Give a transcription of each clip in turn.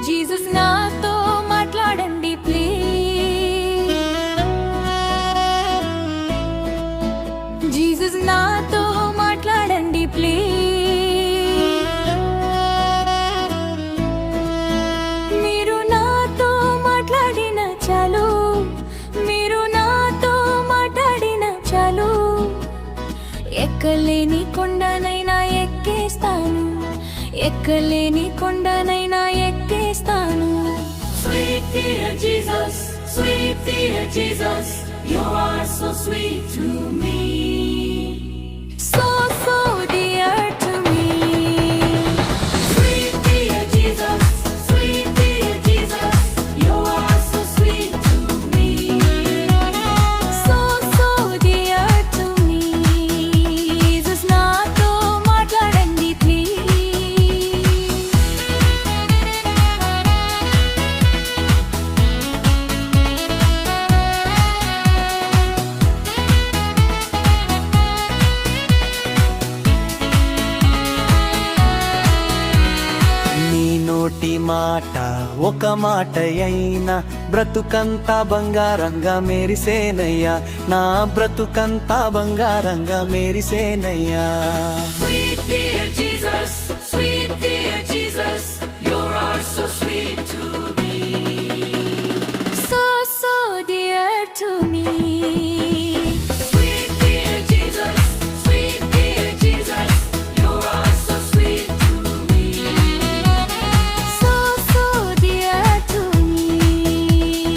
Jesus నాతో మాట్లాడండి please. Jesus నాతో మాట్లాడండి ప్లీజ్. మీరు నాతో మాట్లాడిన చాలు, మీరు నాతో మాట్లాడిన చాలు. ఎక్కలేని కొండనైనా ఎక్కేస్తాను, ఎక్కలేని కొండనైనా ఎక్కేస్తాను. Sweet dear Jesus, sweet dear Jesus, you are so sweet to me. So so dear to me. Sweet dear Jesus, sweet dear Jesus, you are so sweet to me. So so dear to me. Jesus నాతో మాట్లాడండి please. నీ నోటి మాట ఒక మాట అయినా బ్రతుకంతా బంగారంగా మెరిసేనయ్యా, నా బ్రతుకంతా బంగారంగా మెరిసేనయ్యా. Sweet dear Jesus, sweet dear Jesus, you are so sweet to me. So so dear to me. Sweet dear Jesus, sweet dear Jesus, you are so sweet to me. So so dear to me.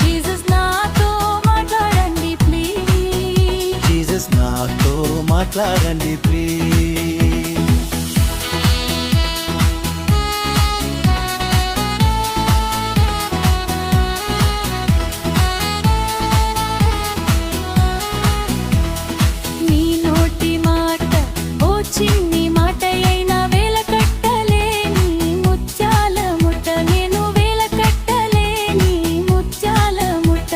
Jesus నాతో మాట్లాడండి please. Jesus నాతో మాట్లాడండి please. నీ నోటి మాట ఓ చిన్ని మాట అయినా వేల కట్టలేని ముత్యాల ముట్ట, నేను వేల కట్టలేని ముత్యాల ముట్ట.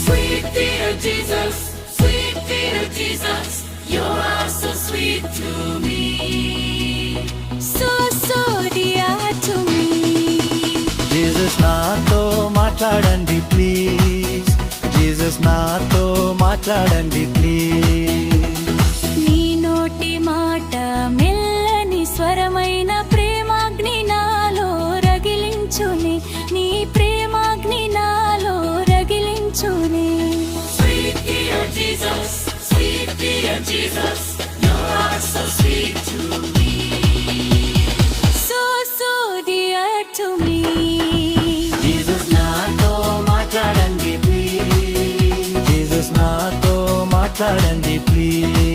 Sweet dear Jesus, sweet dear Jesus, you are so sweet to me. So so dear to me. Jesus నాతో మాట్లాడండి ప్లీజ్. జీసస్ నాతో మాట్లాడండి ప్లీజ్. నీ నోటి మాట మెల్లని స్వరమైన ప్రేమాగ్ని నాలో రగిలించుని, నీ ప్రేమాగ్ని నాలో రగిలించుని. Sweet dear Jesus, sweet dear Jesus, you are so sweet to me. So so dear to me. Jesus నాతో మాట్లాడండి ప్లీజ్. జీసస్ నాతో మాట్లాడండి ప్లీజ్.